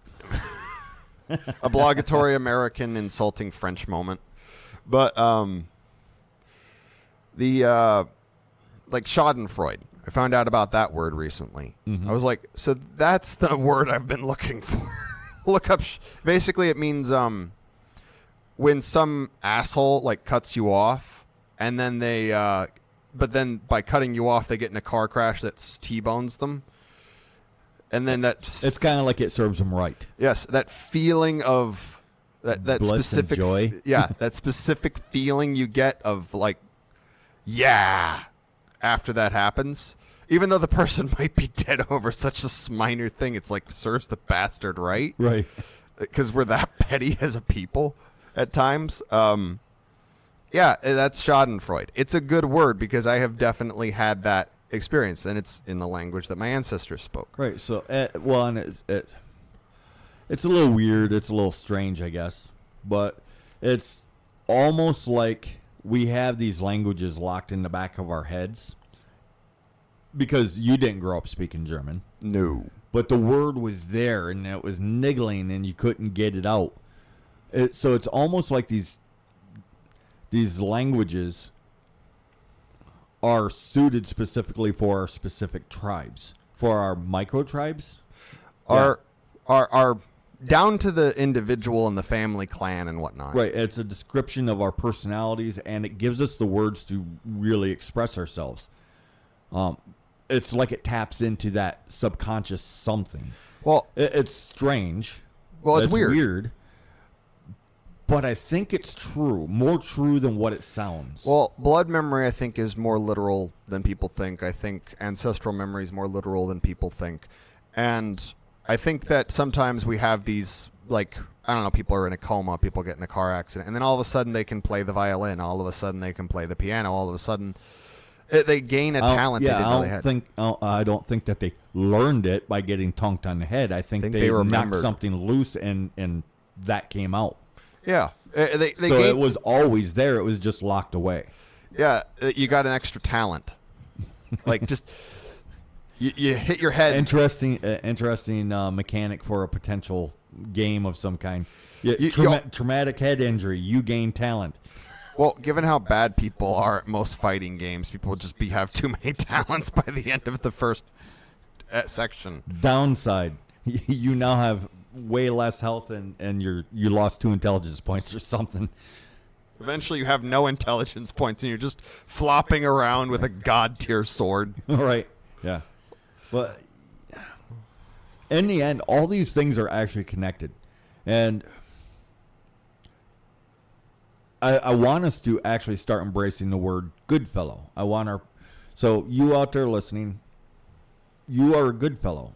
Obligatory American insulting French moment. But like Schadenfreude. I found out about that word recently. I was like, so that's the word I've been looking for. Look up. Basically, it means when some asshole like cuts you off, and then but then by cutting you off, they get in a car crash that T-bones them, and then it's kind of like it serves them right. Yes, that feeling of that Bliss specific and joy. Yeah, that specific feeling you get of like, yeah, after that happens. Even though the person might be dead over such a minor thing, it's like serves the bastard right. Right. Because we're that petty as a people at times. Yeah, that's Schadenfreude. It's a good word because I have definitely had that experience, and it's in the language that my ancestors spoke. Right. So, and it's a little weird. It's a little strange, I guess. But it's almost like we have these languages locked in the back of our heads. Because you didn't grow up speaking German. No. But the word was there, and it was niggling, and you couldn't get it out. So it's almost like these languages are suited specifically for our specific tribes. For our micro-tribes. Are down to the individual and the family clan and whatnot. Right. It's a description of our personalities, and it gives us the words to really express ourselves. It's like it taps into that subconscious something. Well, it's strange. Well, it's weird. But I think it's true. More true than what it sounds. Well, blood memory, I think, is more literal than people think. I think ancestral memory is more literal than people think. And I think that sometimes we have these, like, I don't know, people are in a coma, people get in a car accident, and then all of a sudden they can play the violin. All of a sudden they can play the piano. All of a sudden they gain a talent they didn't know they had. I don't think that they learned it by getting tonked on the head. I think they knocked something loose and that came out. Yeah. It was always there. It was just locked away. Yeah. You got an extra talent. Like just you hit your head. Interesting mechanic for a potential game of some kind. Traumatic head injury. You gain talent. Well, given how bad people are at most fighting games, people just have too many talents by the end of the first section. Downside, you now have way less health and you lost 2 intelligence points or something. Eventually, you have no intelligence points and you're just flopping around with a god tier sword. Right. Yeah. But in the end, all these things are actually connected, and I want us to actually start embracing the word Goodfellow. So you out there listening, you are a Goodfellow.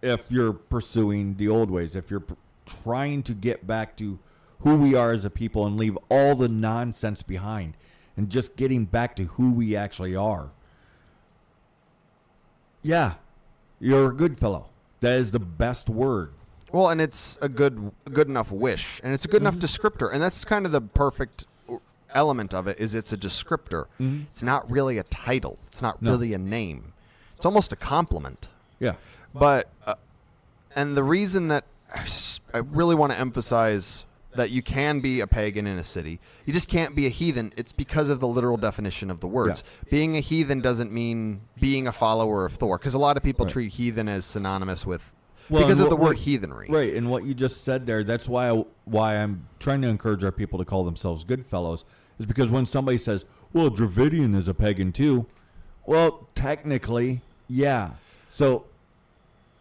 If you're pursuing the old ways, if you're trying to get back to who we are as a people and leave all the nonsense behind and just getting back to who we actually are. Yeah, you're a Goodfellow. That is the best word. Well, and it's a good enough wish, and it's a good enough descriptor, and that's kind of the perfect element of it. Is it's a descriptor. It's not really a title. It's not really a name. It's almost a compliment. Yeah. But and the reason that I really want to emphasize that you can be a pagan in a city, you just can't be a heathen. It's because of the literal definition of the words. Yeah. Being a heathen doesn't mean being a follower of Thor, because a lot of people treat heathen as synonymous with. Because of the word heathenry. Right, and what you just said there, that's why I'm trying to encourage our people to call themselves Goodfellows, is because when somebody says, well, Dravidian is a pagan too, well, technically, yeah. So,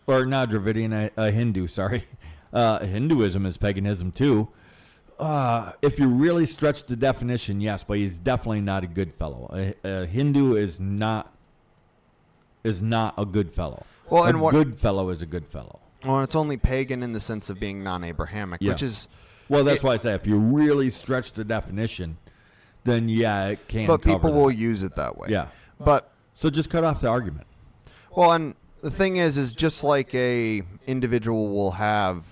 or not Dravidian, a Hindu, sorry. Hinduism is paganism too. If you really stretch the definition, yes, but he's definitely not a Goodfellow. A Hindu is not a Goodfellow. Well, and Goodfellow is a Goodfellow. Well, it's only pagan in the sense of being non-Abrahamic, which is... Well, that's why I say if you really stretch the definition, then yeah, it can. But people cover will that. use it that way. Yeah. But So just cut off the argument. Well, and the thing is just like a individual will have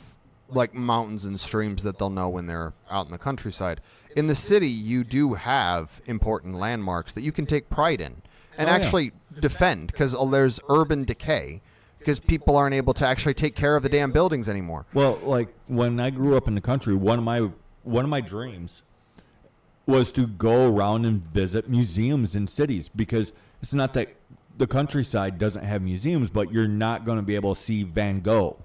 like mountains and streams that they'll know when they're out in the countryside. In the city, you do have important landmarks that you can take pride in and actually defend because there's urban decay because people aren't able to actually take care of the damn buildings anymore. Well, like when I grew up in the country, one of my dreams was to go around and visit museums in cities because it's not that the countryside doesn't have museums, but you're not going to be able to see Van Gogh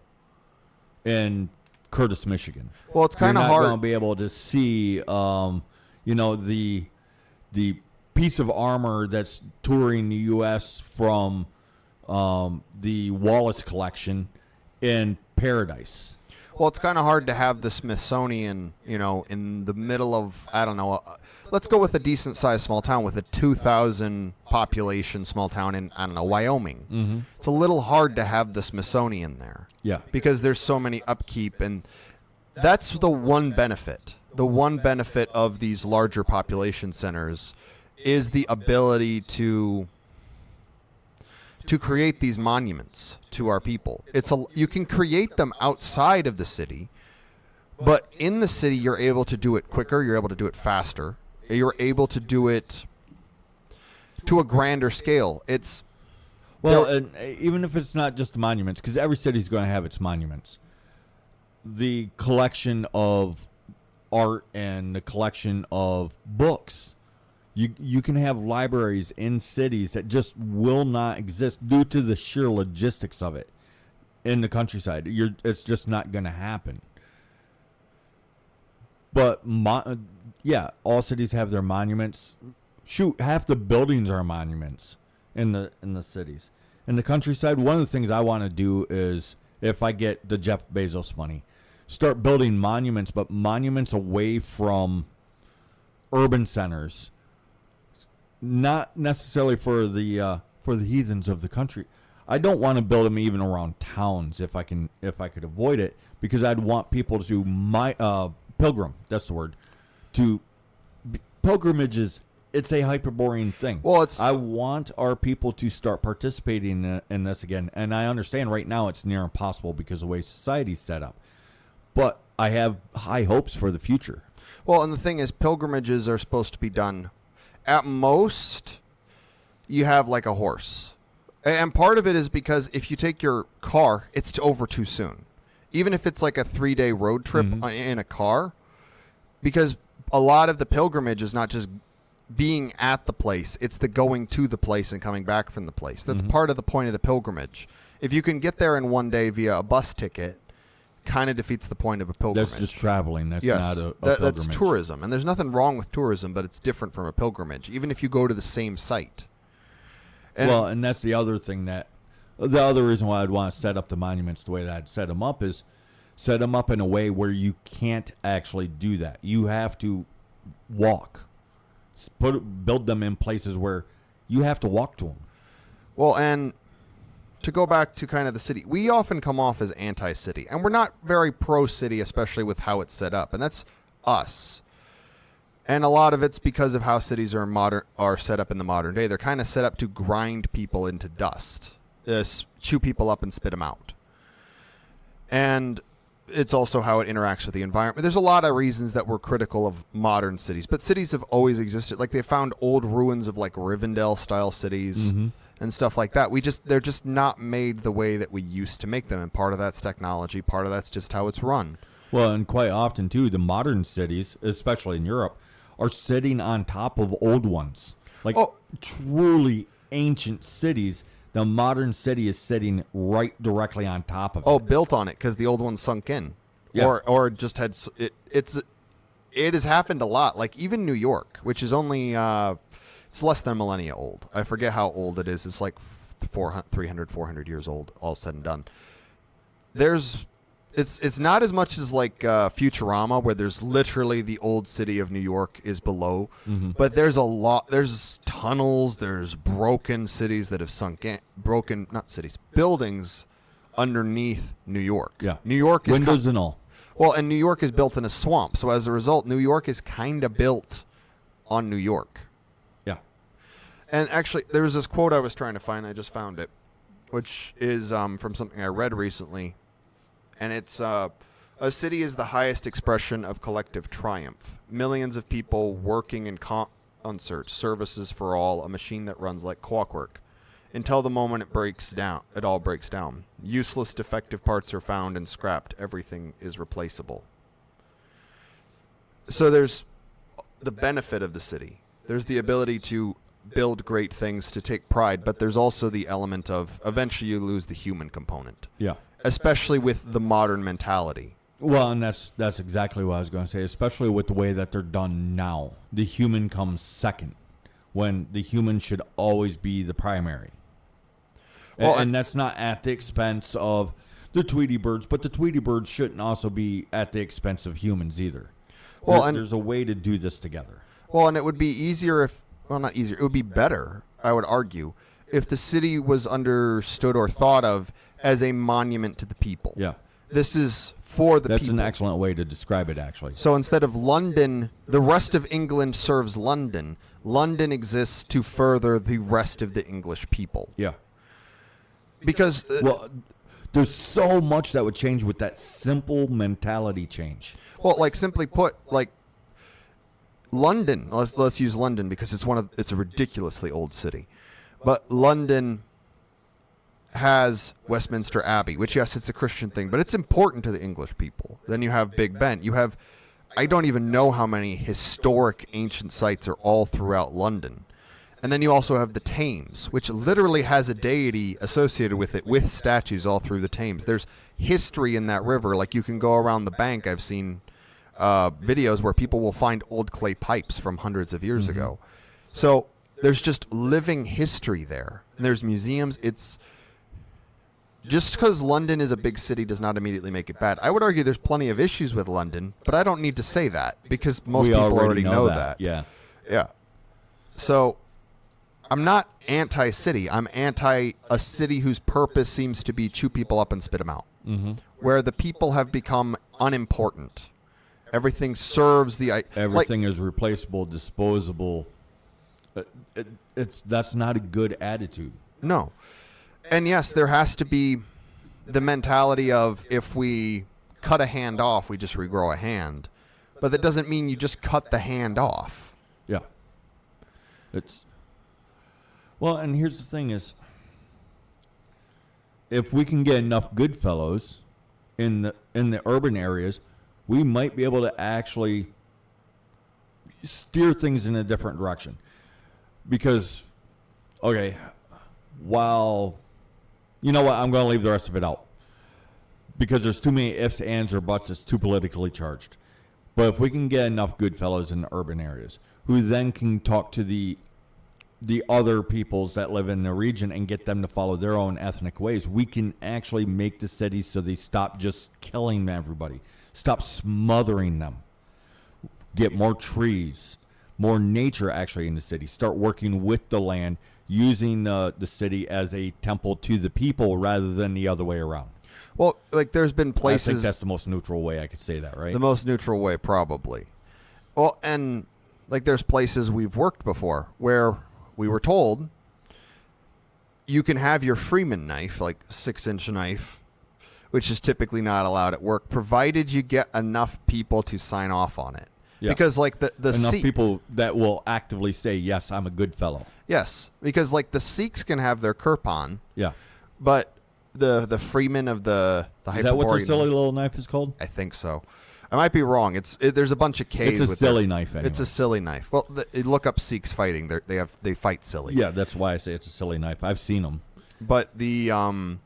in Curtis, Michigan. Well, it's kind of hard. You're not going to be able to see, the piece of armor that's touring the U.S. from the Wallace collection in Paradise. Well, it's kind of hard to have the Smithsonian, in the middle of, I don't know, let's go with a decent-sized small town with a 2,000 population small town in, I don't know, Wyoming. Mm-hmm. It's a little hard to have the Smithsonian there. Yeah. Because there's so many upkeep, and that's the one benefit. The one benefit of these larger population centers is the ability to create these monuments to our people. You can create them outside of the city, but in the city you're able to do it quicker, you're able to do it faster, you're able to do it to a grander scale. And even if it's not just the monuments, because every city's going to have its monuments, the collection of art and the collection of books. You can have libraries in cities that just will not exist due to the sheer logistics of it in the countryside. It's just not going to happen. But, all cities have their monuments. Shoot, half the buildings are monuments in the cities. In the countryside, one of the things I want to do is, if I get the Jeff Bezos money, start building monuments, but monuments away from urban centers. Not necessarily for the heathens of the country. I don't want to build them even around towns if I could avoid it, because I'd want people to pilgrim. That's the word. Pilgrimages. It's a Hyperborean thing. Well, I want our people to start participating in this again, and I understand right now it's near impossible because of the way society's set up. But I have high hopes for the future. Well, and the thing is, pilgrimages are supposed to be done. At most, you have like a horse. And part of it is because if you take your car, it's over too soon. Even if it's like a 3-day road trip in a car, because a lot of the pilgrimage is not just being at the place, it's the going to the place and coming back from the place. That's part of the point of the pilgrimage. If you can get there in one day via a bus ticket, kind of defeats the point of a pilgrimage. That's just traveling. That's not a pilgrimage. That's tourism. And there's nothing wrong with tourism, but it's different from a pilgrimage, even if you go to the same site. And that's the other thing the other reason why I'd want to set up the monuments the way that I'd set them up is set them up in a way where you can't actually do that. You have to walk. Build them in places where you have to walk to them. Well, and to go back to kind of the city, we often come off as anti-city, and we're not very pro-city, especially with how it's set up, and that's us. And a lot of it's because of how cities are set up in the modern day. They're kind of set up to grind people into dust, chew people up and spit them out. And it's also how it interacts with the environment. There's a lot of reasons that we're critical of modern cities, but cities have always existed. Like they found old ruins of like Rivendell-style cities. And stuff like that. They're just not made the way that we used to make them, and part of that's technology, part of that's just how it's run. Well, and quite often too, the modern cities, especially in Europe, are sitting on top of old ones. Like truly ancient cities, the modern city is sitting right directly on top of it. Oh, built on it because the old one sunk in, or just had it. It has happened a lot. Like even New York, which is only. It's less than a millennia old. I forget how old it is. It's like 300, 400 years old, all said and done. It's not as much as like Futurama, where there's literally the old city of New York is below. But there's a lot. There's tunnels. There's broken cities that have sunk in. Buildings underneath New York. Yeah. New York is windows and all. Well, and New York is built in a swamp. So as a result, New York is kind of built on New York. And actually, there was this quote I was trying to find. I just found it, which is from something I read recently. And it's, a city is the highest expression of collective triumph. Millions of people working in concert, services for all, a machine that runs like clockwork. Until the moment it all breaks down. Useless, defective parts are found and scrapped. Everything is replaceable. So there's the benefit of the city. There's the ability to build great things, to take pride, but there's also the element of eventually you lose the human component. Yeah. Especially with the modern mentality. Well, and that's exactly what I was going to say, especially with the way that they're done now. The human comes second, when the human should always be the primary. Well, and that's not at the expense of the Tweety Birds, but the Tweety Birds shouldn't also be at the expense of humans either. Well, there's a way to do this together. Well, and it would be easier not easier, it would be better, I would argue, if the city was understood or thought of as a monument to the people. Yeah. This is for the people. That's an excellent way to describe it, actually. So instead of London, the rest of England serves London. London exists to further the rest of the English people. Yeah. Because well, there's so much that would change with that simple mentality change. Well, like simply put, like London. Let's use London because it's a ridiculously old city, but London has Westminster Abbey, which yes, it's a Christian thing, but it's important to the English people. Then you have Big Ben. You have, I don't even know how many historic ancient sites are all throughout London. And then you also have the Thames, which literally has a deity associated with it, with statues all through the Thames. There's history in that river. Like you can go around the bank. I've seen videos where people will find old clay pipes from hundreds of years ago. So there's just living history there. And there's museums. It's just because London is a big city does not immediately make it bad. I would argue there's plenty of issues with London, but I don't need to say that because most people already know that. Yeah. Yeah. So I'm not anti-city. I'm anti a city whose purpose seems to be chew people up and spit them out. Where the people have become unimportant. Everything serves the... Everything is replaceable, disposable. That's not a good attitude. No. And yes, there has to be the mentality of if we cut a hand off, we just regrow a hand. But that doesn't mean you just cut the hand off. Yeah. Well, and here's the thing is, if we can get enough Goodfellows in the urban areas, we might be able to actually steer things in a different direction. Because, okay, while, you know what, I'm going to leave the rest of it out. Because there's too many ifs, ands, or buts. It's too politically charged. But if we can get enough Goodfellows in the urban areas, who then can talk to the other peoples that live in the region and get them to follow their own ethnic ways, we can actually make the cities so they stop just killing everybody. Stop smothering them. Get more trees, more nature actually in the city. Start working with the land, using the city as a temple to the people rather than the other way around. Well, like there's been places... I think that's the most neutral way I could say that, right? The most neutral way, probably. Well, and like there's places we've worked before where we were told you can have your Freeman knife, like 6-inch knife, which is typically not allowed at work, provided you get enough people to sign off on it. Yeah. Because like the enough people that will actively say, yes, I'm a good fellow. Yes, because like the Sikhs can have their kirpan. Yeah. But the Freeman of the Hyperborean... Is that what the silly little knife is called? I think so. I might be wrong. There's a bunch of K's. It's a silly knife. Anyway. It's a silly knife. Well, look up Sikhs fighting. They fight silly. Yeah, that's why I say it's a silly knife. I've seen them. But the all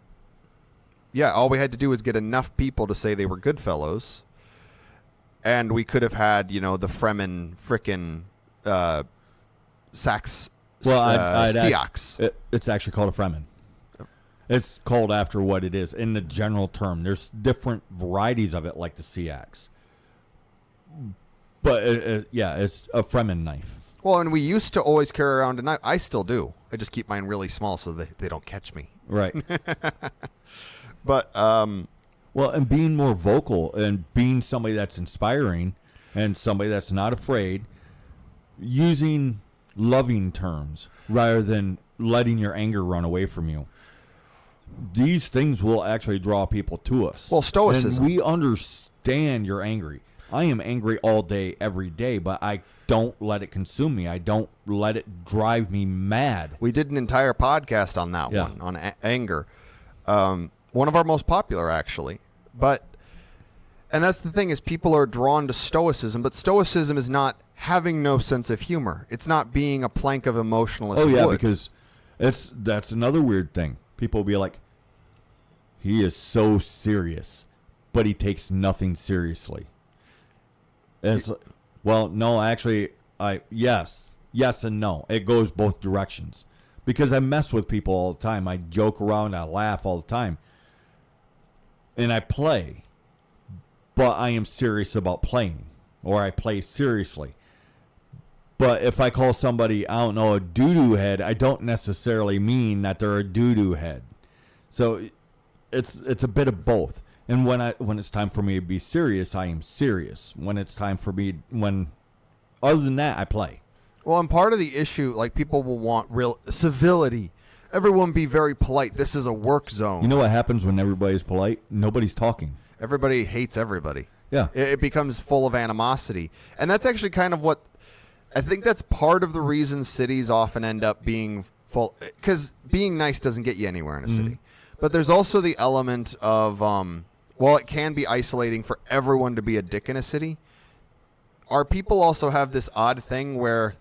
we had to do was get enough people to say they were Goodfellows, and we could have had the Fremen frickin' Sax. Well, Seahawks. It's actually called a Fremen. It's called after what it is in the general term. There's different varieties of it, like the Seahawks. But it's a Fremen knife. Well, and we used to always carry around a knife. I still do. I just keep mine really small so they don't catch me. Right. But well, and being more vocal and being somebody that's inspiring and somebody that's not afraid, using loving terms rather than letting your anger run away from you. These things will actually draw people to us. Well, stoicism. And we understand you're angry. I am angry all day, every day, but I don't let it consume me. I don't let it drive me mad. We did an entire podcast on that one, on anger. One of our most popular, actually. And that's the thing, is people are drawn to stoicism, but stoicism is not having no sense of humor. It's not being a plank of emotionalist wood. Because that's another weird thing. People will be like, he is so serious, but he takes nothing seriously. Well, no, actually, yes and no. It goes both directions. Because I mess with people all the time. I joke around, I laugh all the time. And I play. But I am serious about playing. Or I play seriously. But if I call somebody, I don't know, a doo-doo head, I don't necessarily mean that they're a doo-doo head. So it's a bit of both. And when it's time for me to be serious, I am serious. Other than that, I play. Well, and part of the issue, like, people will want real civility. Everyone be very polite. This is a work zone. You know what happens when everybody's polite? Nobody's talking. Everybody hates everybody. Yeah. It becomes full of animosity. And that's actually kind of what, I think that's part of the reason cities often end up being full, because being nice doesn't get you anywhere in a city. But there's also the element of, while it can be isolating for everyone to be a dick in a city, our people also have this odd thing where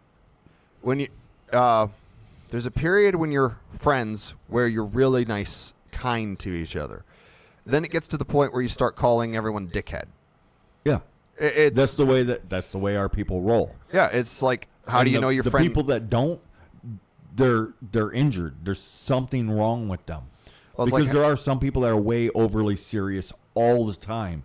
when you, there's a period when you're friends where you're really nice, kind to each other. Then it gets to the point where you start calling everyone dickhead. Yeah. That's the way our people roll. Yeah, it's like, how do you know your the friend? The people that don't, they're injured. There's something wrong with them. Well, because like, there are some people that are way overly serious all the time.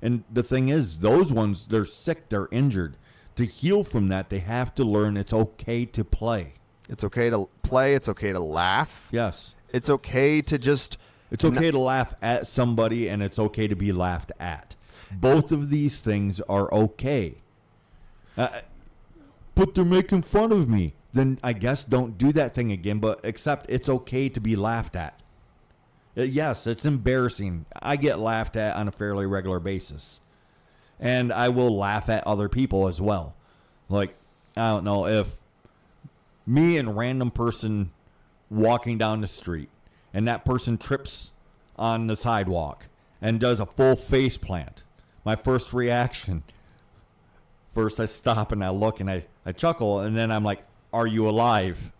And the thing is, those ones, they're sick, they're injured. To heal from that, they have to learn it's okay to play. It's okay to play. It's okay to laugh. Yes. It's okay to just... It's okay to laugh at somebody, and it's okay to be laughed at. Both of these things are okay. But they're making fun of me. Then I guess don't do that thing again, but accept it's okay to be laughed at. Yes, it's embarrassing. I get laughed at on a fairly regular basis. And I will laugh at other people as well. Like, I don't know, if me and a random person walking down the street, and that person trips on the sidewalk and does a full face plant, my first reaction, first I stop and I look and I chuckle, and then I'm like, are you alive?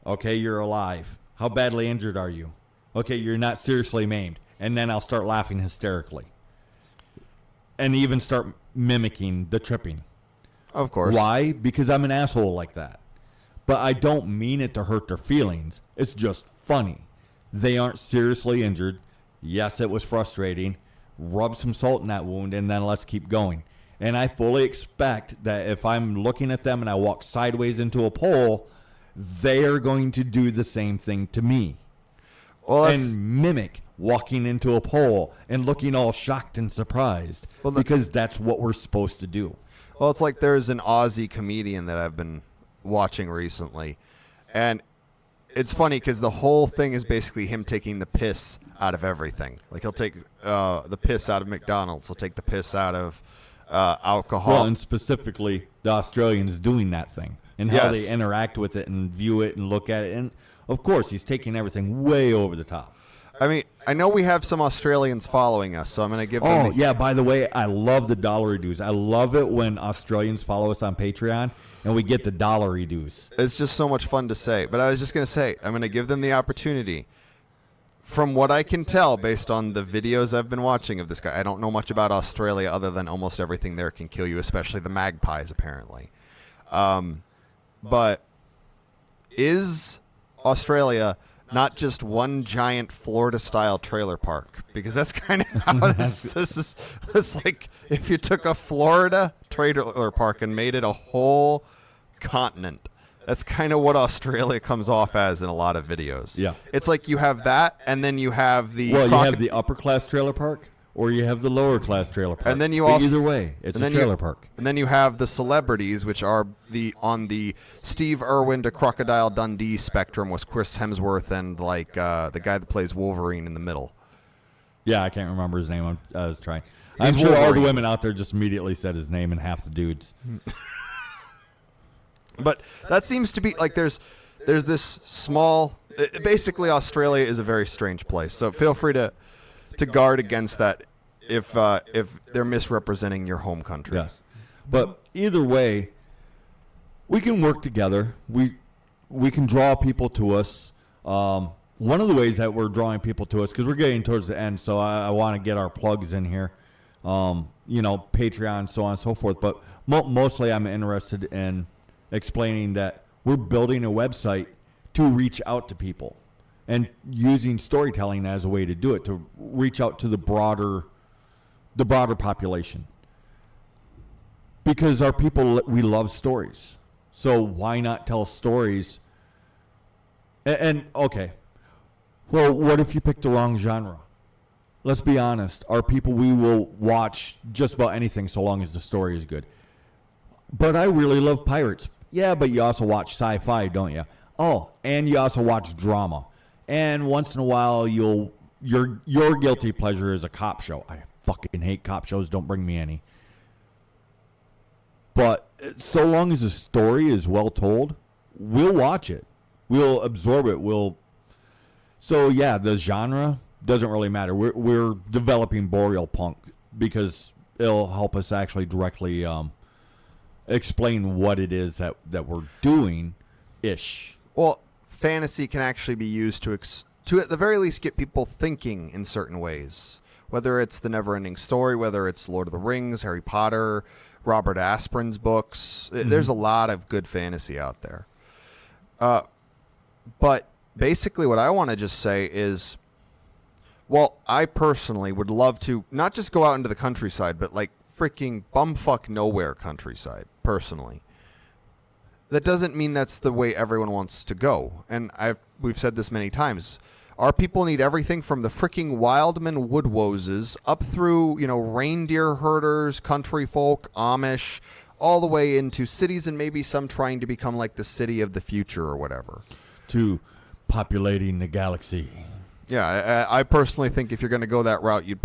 Okay, you're alive. How badly injured are you? Okay, you're not seriously maimed. And then I'll start laughing hysterically. And even start mimicking the tripping. Of course. Why? Because I'm an asshole like that. But I don't mean it to hurt their feelings. It's just funny. They aren't seriously injured. Yes, it was frustrating. Rub some salt in that wound, and then let's keep going. And I fully expect that if I'm looking at them and I walk sideways into a pole, they are going to do the same thing to me. Well, and mimic walking into a pole and looking all shocked and surprised. Because that's what we're supposed to do. Well, it's like there's an Aussie comedian that I've been watching recently. And it's funny because the whole thing is basically him taking the piss out of everything. Like, he'll take the piss out of McDonald's. He'll take the piss out of alcohol. Well, and specifically the Australians doing that thing. And how they interact with it and view it and look at it. And, of course, he's taking everything way over the top. I mean, I know we have some Australians following us, so I'm going to give them... Oh, yeah, by the way, I love the dollar dues. I love it when Australians follow us on Patreon and we get the dollar dues. It's just so much fun to say. But I was just going to say, I'm going to give them the opportunity. From what I can tell, based on the videos I've been watching of this guy, I don't know much about Australia other than almost everything there can kill you, especially the magpies, apparently. But is Australia not just one giant Florida-style trailer park? Because that's kind of how this is. It's like if you took a Florida trailer park and made it a whole continent. That's kind of what Australia comes off as in a lot of videos. Yeah. It's like you have that, and then you have the... Well, you have the upper-class trailer park, or you have the lower class trailer park. And then you But also either way, it's a trailer park. And then you have the celebrities, which are on the Steve Irwin to Crocodile Dundee spectrum, was Chris Hemsworth and like the guy that plays Wolverine in the middle. Yeah, I can't remember his name. I was trying. He's I'm sure all the Wolverine. women out there just immediately said his name, and half the dudes. But that seems to be like there's this small. Basically, Australia is a very strange place. So feel free to guard against that if they're misrepresenting your home country. Yes, but either way, we can work together. We can draw people to us. One of the ways that we're drawing people to us, because we're getting towards the end, so I want to get our plugs in here. Patreon, so on and so forth. But mostly, I'm interested in explaining that we're building a website to reach out to people and using storytelling as a way to do it, to reach out to the broader population. Because our people, we love stories. So why not tell stories? And okay, well, what if you pick the wrong genre? Let's be honest. Our people, we will watch just about anything so long as the story is good. But I really love pirates. Yeah, but you also watch sci-fi, don't you? Oh, and you also watch drama. And once in a while, your guilty pleasure is a cop show. I fucking hate cop shows. Don't bring me any. But so long as the story is well told, we'll watch it. We'll absorb it. So yeah, the genre doesn't really matter. We're developing Boreal Punk because it'll help us actually directly explain what it is that we're doing ish. Well, fantasy can actually be used to at the very least get people thinking in certain ways. Whether it's the Neverending Story, whether it's Lord of the Rings, Harry Potter, Robert Asprin's books. Mm-hmm. There's a lot of good fantasy out there. But basically what I want to just say is, well, I personally would love to not just go out into the countryside, but like freaking bumfuck nowhere countryside, personally. That doesn't mean that's the way everyone wants to go. And we've said this many times. Our people need everything from the freaking wildman woodwoses up through, reindeer herders, country folk, Amish, all the way into cities and maybe some trying to become like the city of the future or whatever. To populating the galaxy. Yeah, I personally think if you're going to go that route, you'd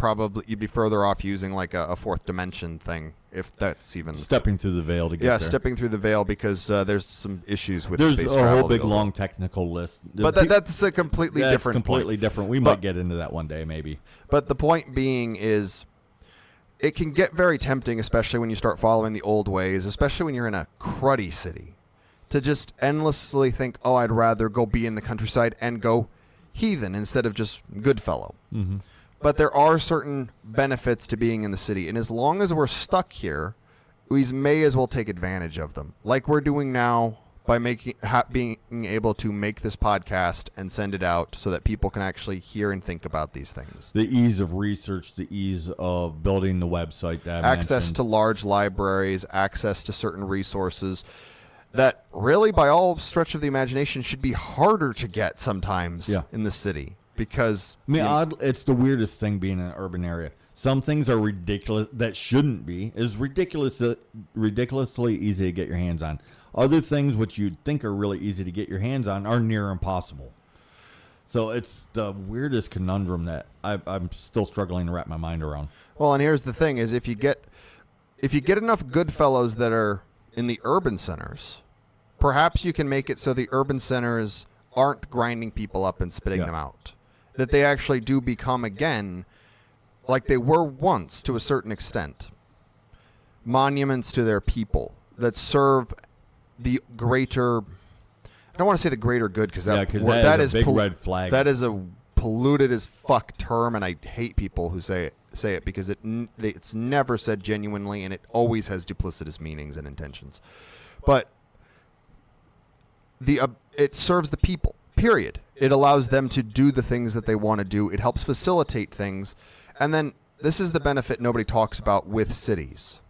be further off using like a fourth dimension thing, if that's even stepping through the veil to get there. Yeah, stepping through the veil because there's some issues with there's space a travel. Whole big long technical list, but that's a completely different. Completely different. We might get into that one day, maybe. But the point being is, it can get very tempting, especially when you start following the old ways, especially when you're in a cruddy city, to just endlessly think, oh, I'd rather go be in the countryside and go heathen instead of just Goodfellow. Mm-hmm. But there are certain benefits to being in the city, and as long as we're stuck here, we may as well take advantage of them, like we're doing now by being able to make this podcast and send it out so that people can actually hear and think about these things. The ease of research, the ease of building the website, that access to large libraries, access to certain resources that really, by all stretch of the imagination, should be harder to get sometimes in the city. Because it's the weirdest thing being in an urban area. Some things are ridiculous that shouldn't be. Is ridiculously easy to get your hands on. Other things which you'd think are really easy to get your hands on are near impossible. So it's the weirdest conundrum that I'm still struggling to wrap my mind around. Well, and here's the thing: is if you get enough Goodfellows that are in the urban centers, perhaps you can make it so the urban centers aren't grinding people up and spitting them out. That they actually do become, again, like they were once to a certain extent, monuments to their people that serve the greater, I don't want to say the greater good, because that is a big red flag. That is a polluted as fuck term, and I hate people who say it because it's never said genuinely, and it always has duplicitous meanings and intentions. But it serves the people, period. It allows them to do the things that they want to do. It helps facilitate things. And then this is the benefit nobody talks about with cities.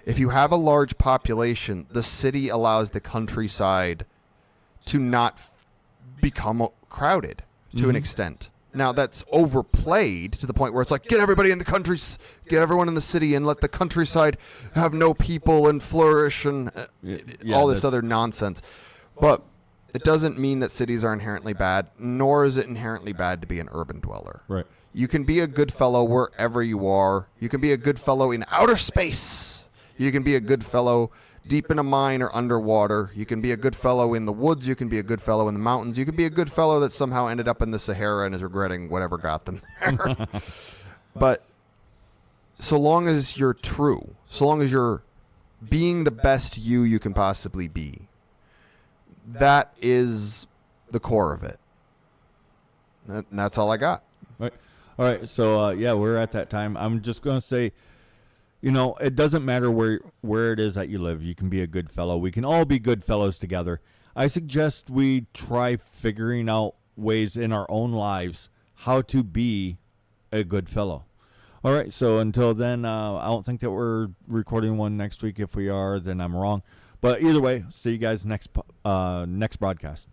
If you have a large population, the city allows the countryside to not become crowded to an extent. Now that's overplayed to the point where it's like, get everybody in the country, get everyone in the city, and let the countryside have no people and flourish and all this other nonsense. But it doesn't mean that cities are inherently bad, nor is it inherently bad to be an urban dweller. Right. You can be a good fellow wherever you are. You can be a good fellow in outer space. You can be a good fellow deep in a mine or underwater. You can be a good fellow in the woods. You can be a good fellow in the mountains. You can be a good fellow that somehow ended up in the Sahara and is regretting whatever got them there. But so long as you're true, so long as you're being the best you can possibly be, that is the core of it. And that's all I got. Right. All right. So, we're at that time. I'm just going to say, it doesn't matter where it is that you live. You can be a good fellow. We can all be good fellows together. I suggest we try figuring out ways in our own lives how to be a good fellow. All right. So until then, I don't think that we're recording one next week. If we are, then I'm wrong. But either way, see you guys next broadcast.